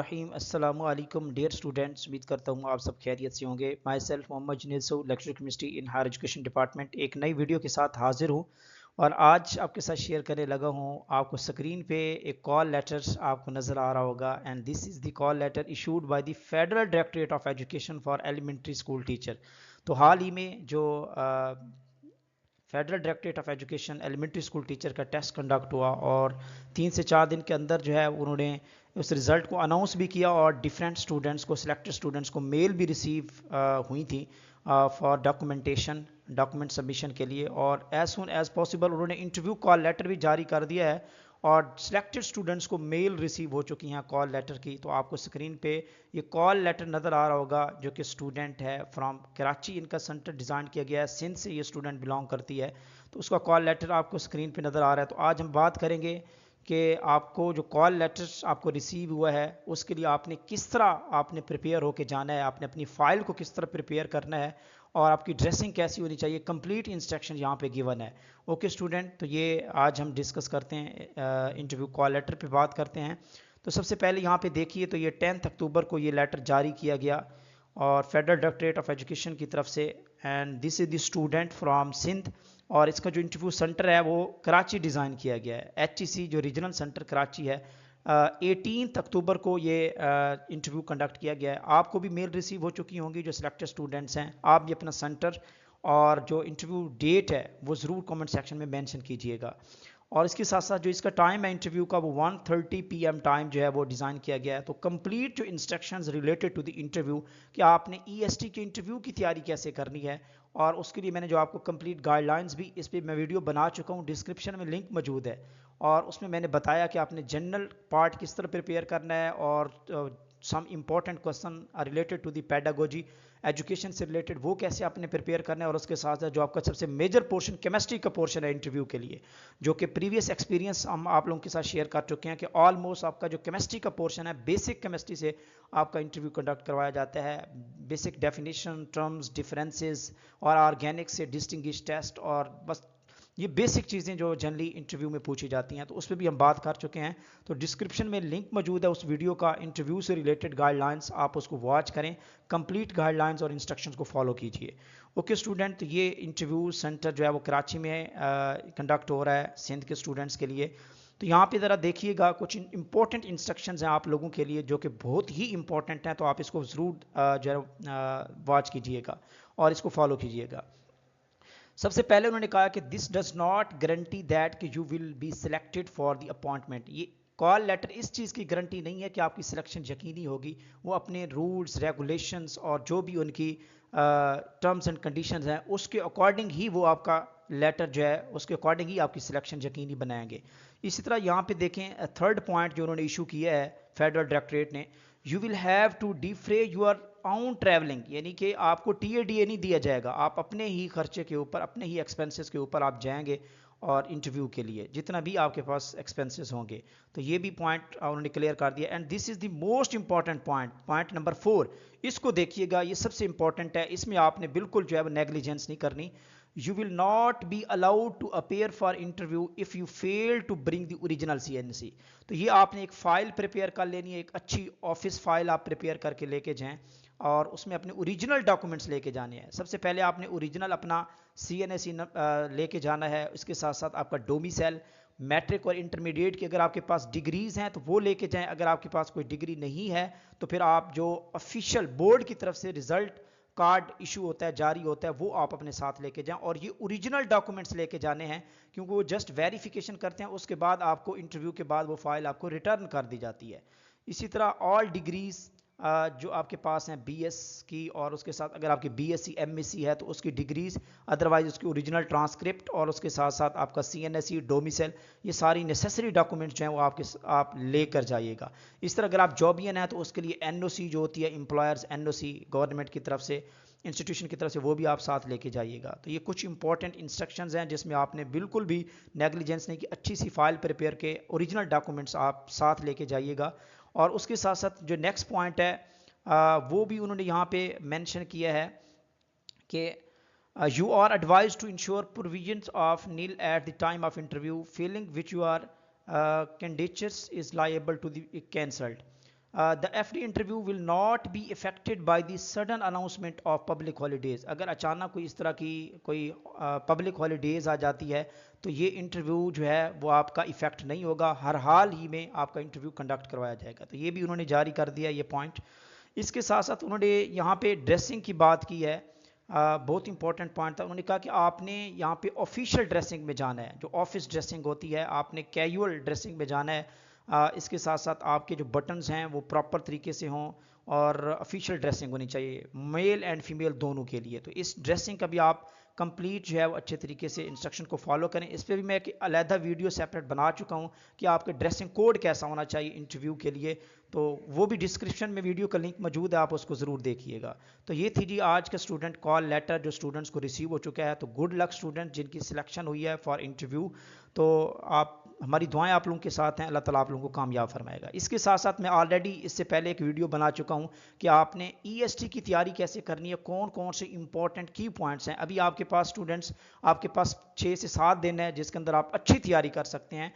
रहीम अस्सलामु अलैकुम dear students, उम्मीद करता हूँ आप सब खैरियत से होंगे। Myself Mohammad Junaid so, lecture chemistry in higher education department, एक नई वीडियो के साथ हाजिर हूँ और आज आपके साथ शेयर करने लगा हूँ। आपको स्क्रीन पे एक कॉल लेटर आपको नज़र आ रहा होगा and this is the call letter issued by the federal directorate of education for elementary school teacher. तो हाल ही में जो federal directorate of education elementary school teacher का टेस्ट कंडक्ट हुआ और 3 से 4 दिन के अंदर जो है उन्होंने उस रिज़ल्ट को अनाउंस भी किया और डिफरेंट स्टूडेंट्स को, सिलेक्टेड स्टूडेंट्स को मेल भी रिसीव हुई थी फॉर डॉक्यूमेंट सबमिशन के लिए। और एज सुन एज पॉसिबल उन्होंने इंटरव्यू कॉल लेटर भी जारी कर दिया है और सिलेक्टेड स्टूडेंट्स को मेल रिसीव हो चुकी हैं कॉल लेटर की। तो आपको स्क्रीन पे ये कॉल लेटर नज़र आ रहा होगा, जो कि स्टूडेंट है फ्रॉम कराची, इनका सेंटर डिज़ाइन किया गया है, सिंध से ये स्टूडेंट बिलोंग करती है। तो उसका कॉल लेटर आपको स्क्रीन पे नज़र आ रहा है। तो आज हम बात करेंगे कि आपको जो कॉल लेटर आपको रिसीव हुआ है उसके लिए आपने किस तरह आपने प्रिपेयर होके जाना है, आपने अपनी फ़ाइल को किस तरह प्रिपेयर करना है और आपकी ड्रेसिंग कैसी होनी चाहिए। कंप्लीट इंस्ट्रक्शन यहाँ पे गिवन है। ओके स्टूडेंट, तो ये आज हम डिस्कस करते हैं, इंटरव्यू कॉल लेटर पे बात करते हैं। तो सबसे पहले यहाँ पे देखिए, तो ये 10 अक्टूबर को ये लेटर जारी किया गया और फेडरल डायरेक्टरेट ऑफ एजुकेशन की तरफ से, and this is the student from Sindh. और इसका जो इंटरव्यू सेंटर है वो कराची डिज़ाइन किया गया है, HEC जो रीजनल सेंटर कराची है। 18 अक्टूबर को ये इंटरव्यू कंडक्ट किया गया है। आपको भी मेल रिसीव हो चुकी होंगी जो सिलेक्टेड स्टूडेंट्स हैं। आप भी अपना सेंटर और जो इंटरव्यू डेट है वो ज़रूर कमेंट सेक्शन में मेंशन कीजिएगा। और इसके साथ साथ जो इसका टाइम है इंटरव्यू का, वो 1:30 PM टाइम जो है वो डिज़ाइन किया गया है। तो कंप्लीट जो instructions related to the interview, कि आपने EST के इंटरव्यू की तैयारी कैसे करनी है, और उसके लिए मैंने जो आपको कंप्लीट गाइडलाइंस भी इस पर मैं वीडियो बना चुका हूँ, डिस्क्रिप्शन में लिंक मौजूद है। और उसमें मैंने बताया कि आपने जनरल पार्ट किस तरह प्रिपेयर करना है और some important question related to the pedagogy, education से रिलेटेड, वो कैसे आपने प्रिपेयर करना है। और उसके साथ साथ जो आपका सबसे मेजर पोर्शन केमिस्ट्री का पोर्शन है इंटरव्यू के लिए, जो कि प्रीवियस एक्सपीरियंस हम आप लोगों के साथ शेयर कर चुके हैं कि ऑलमोस्ट आपका जो केमिस्ट्री का पोर्शन है, बेसिक केमिस्ट्री से आपका इंटरव्यू कंडक्ट करवाया जाता है। बेसिक डेफिनेशन, टर्म्स, डिफरेंसेस और ऑर्गेनिक से डिस्टिंग्विश टेस्ट, और बस ये बेसिक चीज़ें जो जनरली इंटरव्यू में पूछी जाती हैं, तो उस पर भी हम बात कर चुके हैं। तो डिस्क्रिप्शन में लिंक मौजूद है उस वीडियो का, इंटरव्यू से रिलेटेड गाइडलाइंस, आप उसको वॉच करें, कंप्लीट गाइडलाइंस और इंस्ट्रक्शंस को फॉलो कीजिए। ओके स्टूडेंट, तो ये इंटरव्यू सेंटर जो है वो कराची में कंडक्ट हो रहा है सिंध के स्टूडेंट्स के लिए। तो यहाँ पे ज़रा देखिएगा, कुछ इंपॉर्टेंट इंस्ट्रक्शंस हैं आप लोगों के लिए जो कि बहुत ही इंपॉर्टेंट हैं। तो आप इसको ज़रूर जो है वॉच कीजिएगा और इसको फॉलो कीजिएगा। सबसे पहले उन्होंने कहा कि this does not guarantee that कि you will be selected for the appointment. ये कॉल लेटर इस चीज़ की गारंटी नहीं है कि आपकी सिलेक्शन यकीनी होगी। वो अपने रूल्स, रेगुलेशंस और जो भी उनकी टर्म्स एंड कंडीशंस हैं उसके अकॉर्डिंग ही वो आपका लेटर जो है उसके अकॉर्डिंग ही आपकी सिलेक्शन यकीनी बनाएंगे। इसी तरह यहाँ पे देखें, थर्ड पॉइंट जो उन्होंने इशू किया है फेडरल डायरेक्टरेट ने, you will have to defray your own travelling, यानी कि आपको TADA नहीं दिया जाएगा। आप अपने ही खर्चे के ऊपर, अपने ही एक्सपेंसेस के ऊपर आप जाएंगे और इंटरव्यू के लिए जितना भी आपके पास एक्सपेंसेस होंगे। तो ये भी पॉइंट उन्होंने क्लियर कर दिया। And this is the most important point, point number 4। इसको देखिएगा, ये सबसे इंपॉर्टेंट है। इसमें आपने बिल्कुल जो है वो नेग्लिजेंस नहीं करनी। You will not be allowed to appear for interview if you fail to bring the original CNC। तो ये आपने एक फ़ाइल प्रिपेयर कर लेनी है, एक अच्छी ऑफिस फाइल आप प्रिपेयर करके लेके जाएं और उसमें अपने ओरिजिनल डॉक्यूमेंट्स लेके जाने हैं। सबसे पहले आपने ओरिजिनल अपना CNSE लेके जाना है। इसके साथ साथ आपका डोमिसाइल, मैट्रिक और इंटरमीडिएट की अगर आपके पास डिग्रीज़ हैं तो वो लेके जाएं। अगर आपके पास कोई डिग्री नहीं है तो फिर आप जो ऑफिशियल बोर्ड की तरफ से रिज़ल्ट कार्ड इशू होता है, जारी होता है, वो आप अपने साथ लेके जाएं। और ये ओरिजिनल डॉक्यूमेंट्स लेके जाने हैं, क्योंकि वो जस्ट वेरिफिकेशन करते हैं, उसके बाद आपको इंटरव्यू के बाद वो फाइल आपको रिटर्न कर दी जाती है। इसी तरह ऑल डिग्रीज जो आपके पास हैं BS की, और उसके साथ अगर आपकी BSc MSc है तो उसकी डिग्रीज, अदरवाइज उसकी ओरिजिनल ट्रांसक्रिप्ट, और उसके साथ साथ आपका CNSE, डोमिसाइल, ये सारी नेसेसरी डॉक्यूमेंट्स जो हैं वो आप लेकर जाइएगा। इस तरह अगर आप जॉबियन है तो उसके लिए NOC जो होती है, एम्प्लॉयर्स NOC, गवर्नमेंट की तरफ से, इंस्टीट्यूशन की तरफ से, वो भी आप साथ लेके जाइएगा। तो ये कुछ इंपॉर्टेंट इंस्ट्रक्शंस हैं जिसमें आपने बिल्कुल भी नेग्लिजेंस नहीं कि अच्छी सी फाइल प्रिपेयर के ओरिजिनल डॉक्यूमेंट्स आप साथ लेके जाइएगा। और उसके साथ साथ जो नेक्स्ट पॉइंट है वो भी उन्होंने यहाँ पे मेंशन किया है कि you are advise to ensure provisions of nil at the time of interview, feeling which you are candidates is liable to the cancelled. The FD interview will not be affected by the sudden announcement of public holidays. अगर अचानक कोई इस तरह की कोई public holidays आ जाती है तो ये इंटरव्यू जो है वो आपका इफेक्ट नहीं होगा, हर हाल ही में आपका इंटरव्यू कंडक्ट करवाया जाएगा। तो ये भी उन्होंने जारी कर दिया ये पॉइंट। इसके साथ साथ उन्होंने यहाँ पे ड्रेसिंग की बात की है, बहुत इंपॉर्टेंट पॉइंट था। उन्होंने कहा कि आपने यहाँ पे ऑफिशियल ड्रेसिंग में जाना है, जो ऑफिस ड्रेसिंग होती है आपने कैजुअल ड्रेसिंग में जाना है। इसके साथ साथ आपके जो बटन्स हैं वो प्रॉपर तरीके से हों और ऑफिशियल ड्रेसिंग होनी चाहिए मेल एंड फीमेल दोनों के लिए। तो इस ड्रेसिंग का भी आप कंप्लीट जो है वो अच्छे तरीके से इंस्ट्रक्शन को फॉलो करें। इस पर भी मैं एक अलहदा वीडियो सेपरेट बना चुका हूँ कि आपके ड्रेसिंग कोड कैसा होना चाहिए इंटरव्यू के लिए, तो वो भी डिस्क्रिप्शन में वीडियो का लिंक मौजूद है, आप उसको ज़रूर देखिएगा। तो ये थी जी आज का स्टूडेंट कॉल लेटर जो स्टूडेंट्स को रिसीव हो चुका है। तो गुड लक स्टूडेंट जिनकी सिलेक्शन हुई है फॉर इंटरव्यू। तो आप हमारी दुआएं आप लोगों के साथ हैं, अल्लाह ताला आप लोगों को कामयाब फरमाएगा। इसके साथ साथ मैं ऑलरेडी इससे पहले एक वीडियो बना चुका हूं कि आपने EST की तैयारी कैसे करनी है, कौन कौन से इंपॉर्टेंट की पॉइंट्स हैं। अभी आपके पास स्टूडेंट्स आपके पास 6 से 7 दिन है जिसके अंदर आप अच्छी तैयारी कर सकते हैं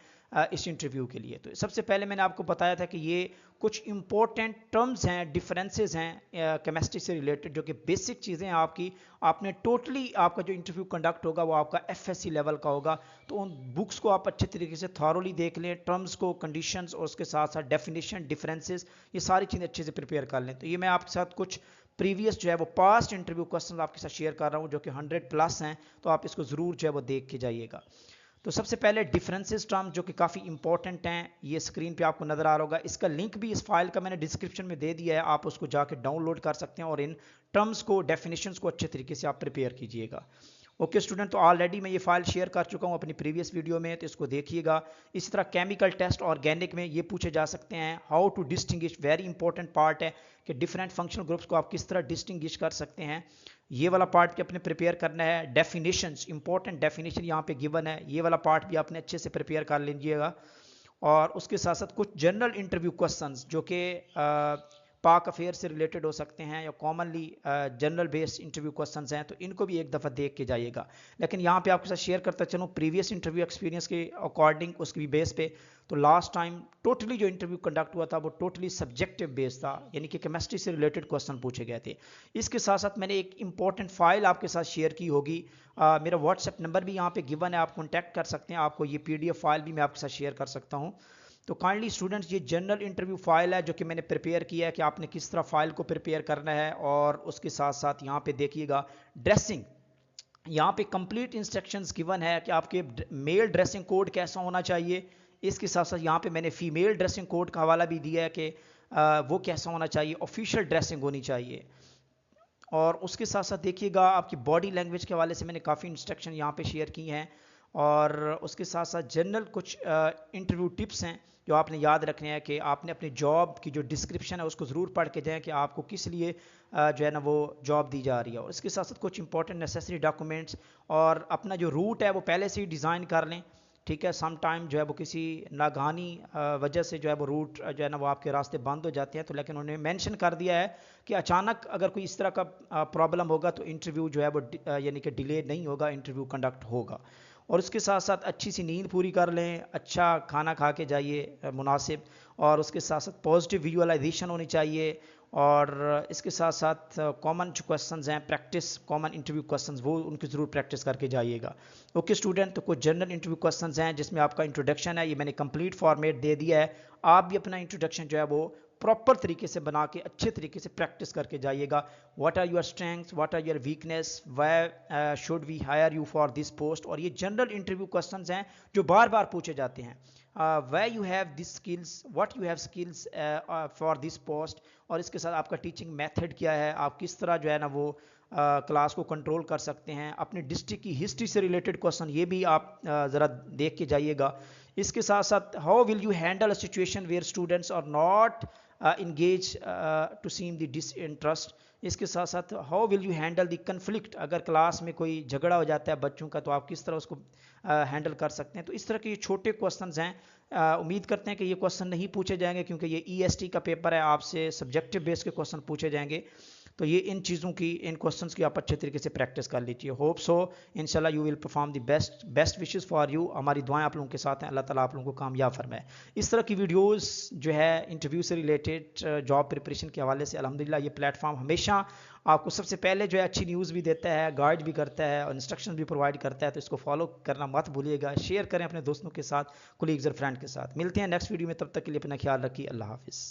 इस इंटरव्यू के लिए। तो सबसे पहले मैंने आपको बताया था कि ये कुछ इंपॉर्टेंट टर्म्स हैं, डिफरेंसेस हैं केमिस्ट्री से रिलेटेड, जो कि बेसिक चीज़ें हैं आपकी। आपने टोटली आपका जो इंटरव्यू कंडक्ट होगा वो आपका FSC लेवल का होगा। तो उन बुक्स को आप अच्छे तरीके से थॉरोली देख लें, टर्म्स को, कंडीशंस और उसके साथ साथ डेफिनेशन, डिफरेंसेस, ये सारी चीज़ें अच्छे से प्रिपेयर कर लें। तो ये मैं आपके साथ कुछ प्रीवियस जो है वो पास्ट इंटरव्यू क्वेश्चन आपके साथ शेयर कर रहा हूँ जो कि 100+ हैं। तो आप इसको ज़रूर जो है वो देख के जाइएगा। तो सबसे पहले डिफरेंसेस टर्म जो कि काफ़ी इंपॉर्टेंट हैं, ये स्क्रीन पे आपको नज़र आ रहा होगा। इसका लिंक भी इस फाइल का मैंने डिस्क्रिप्शन में दे दिया है, आप उसको जाके डाउनलोड कर सकते हैं और इन टर्म्स को, डेफिनेशंस को अच्छे तरीके से आप प्रिपेयर कीजिएगा। ओके स्टूडेंट, तो ऑलरेडी मैं ये फाइल शेयर कर चुका हूँ अपनी प्रीवियस वीडियो में, तो इसको देखिएगा। इसी तरह केमिकल टेस्ट ऑर्गेनिक में ये पूछे जा सकते हैं, how to distinguish, very important part है कि डिफरेंट फंक्शनल ग्रुप्स को आप किस तरह डिस्टिंग्विश कर सकते हैं। ये वाला पार्ट भी अपने प्रिपेयर करना है। डेफिनेशंस, इंपॉर्टेंट डेफिनेशन यहाँ पे गिवन है, ये वाला पार्ट भी आपने अच्छे से प्रिपेयर कर लीजिएगा। और उसके साथ साथ कुछ जनरल इंटरव्यू क्वेश्चंस जो कि पाक अफेयर से रिलेटेड हो सकते हैं या commonly general based interview questions हैं, तो इनको भी एक दफ़ा देख के जाइएगा। लेकिन यहाँ पे आपके साथ शेयर करता चलूँ प्रीवियस इंटरव्यू एक्सपीरियंस के अकॉर्डिंग, उसकी बेस पे, तो लास्ट टाइम टोटली जो इंटरव्यू कंडक्ट हुआ था वो टोटली सब्जेक्टिव बेस्ड था, यानी कि केमिस्ट्री से रिलेटेड क्वेश्चन पूछे गए थे। इसके साथ साथ मैंने एक इंपॉर्टेंट फाइल आपके साथ शेयर की होगी, मेरा व्हाट्सएप नंबर भी यहाँ पे गिवन है, आप कॉन्टैक्ट कर सकते हैं। आपको ये PDF फाइल भी मैं आपके साथ शेयर कर सकता हूँ। तो काइंडली स्टूडेंट्स, ये जनरल इंटरव्यू फाइल है जो कि मैंने प्रिपेयर किया है कि आपने किस तरह फाइल को प्रिपेयर करना है। और उसके साथ साथ यहाँ पे देखिएगा ड्रेसिंग, यहाँ पे कंप्लीट इंस्ट्रक्शंस गिवन है कि आपके मेल ड्रेसिंग कोड कैसा होना चाहिए। इसके साथ साथ यहाँ पे मैंने फीमेल ड्रेसिंग कोड का हवाला भी दिया है कि वो कैसा होना चाहिए, ऑफिशियल ड्रेसिंग होनी चाहिए। और उसके साथ साथ देखिएगा आपकी बॉडी लैंग्वेज के हवाले से मैंने काफ़ी इंस्ट्रक्शन यहाँ पे शेयर की हैं। और उसके साथ साथ जनरल कुछ इंटरव्यू टिप्स हैं जो आपने याद रखने हैं कि आपने अपनी जॉब की जो डिस्क्रिप्शन है उसको ज़रूर पढ़ के जाएं कि आपको किस लिए जो है ना वो जॉब दी जा रही है। और इसके साथ साथ कुछ इंपॉर्टेंट नेसेसरी डॉक्यूमेंट्स और अपना जो रूट है वो पहले से ही डिज़ाइन कर लें, ठीक है। सम टाइम जो है वो किसी नागानी वजह से जो है वो रूट जो है ना वो आपके रास्ते बंद हो जाते हैं, तो लेकिन उन्होंने मेंशन कर दिया है कि अचानक अगर कोई इस तरह का प्रॉब्लम होगा तो इंटरव्यू जो है वो यानी कि डिले नहीं होगा, इंटरव्यू कंडक्ट होगा। और उसके साथ साथ अच्छी सी नींद पूरी कर लें, अच्छा खाना खा के जाइए मुनासिब। और उसके साथ साथ पॉजिटिव विजुअलाइजेशन होनी चाहिए। और इसके साथ साथ कॉमन जो क्वेश्चंस हैं, प्रैक्टिस कॉमन इंटरव्यू क्वेश्चंस, वो उनकी ज़रूर प्रैक्टिस करके जाइएगा। ओके स्टूडेंट, तो कुछ जनरल इंटरव्यू क्वेश्चंस हैं जिसमें आपका इंट्रोडक्शन है, ये मैंने कंप्लीट फॉर्मेट दे दिया है। आप भी अपना इंट्रोडक्शन जो है वो प्रॉपर तरीके से बना के अच्छे तरीके से प्रैक्टिस करके जाइएगा। What are your strengths, what are your weakness, why should we hire you for this post. और ये जनरल इंटरव्यू क्वेश्चंस हैं जो बार बार पूछे जाते हैं। where you have these skills, what you have skills for this post। और इसके साथ आपका टीचिंग मेथड क्या है, आप किस तरह जो है ना वो क्लास को कंट्रोल कर सकते हैं। अपने डिस्ट्रिक्ट की हिस्ट्री से रिलेटेड क्वेश्चन ये भी आप ज़रा देख के जाइएगा। इसके साथ साथ how will you handle a situation where students are not engage to seem the disinterest. इसके साथ साथ how will you handle the conflict, अगर क्लास में कोई झगड़ा हो जाता है बच्चों का तो आप किस तरह उसको हैंडल कर सकते हैं। तो इस तरह के ये छोटे क्वेश्चंस हैं, उम्मीद करते हैं कि ये क्वेश्चन नहीं पूछे जाएंगे क्योंकि ये EST का पेपर है, आपसे सब्जेक्टिव बेस के क्वेश्चन पूछे जाएंगे। तो ये इन चीज़ों की, इन क्वेश्चंस की आप अच्छे तरीके से प्रैक्टिस कर लीजिए। होप सो इंशाल्लाह you will perform the best wishes for you. हमारी दुआएं आप लोगों के साथ हैं, अल्लाह ताला आप लोगों को कामयाब फरमाए। इस तरह की वीडियोस जो है इंटरव्यू से रिलेटेड, जॉब प्रिपरेशन के हवाले से, अल्हम्दुलिल्लाह ये प्लेटफॉर्म हमेशा आपको सबसे पहले जो है अच्छी न्यूज़ भी देता है, गाइड भी करता है और इंस्ट्रक्शन भी प्रोवाइड करता है। तो इसको फॉलो करना मत भूलिएगा, शेयर करें अपने दोस्तों के साथ, कोलीग्स और फ्रेंड के साथ। मिलते हैं नेक्स्ट वीडियो में, तब तक के लिए अपना ख्याल रखिए। अल्लाह हाफिज़।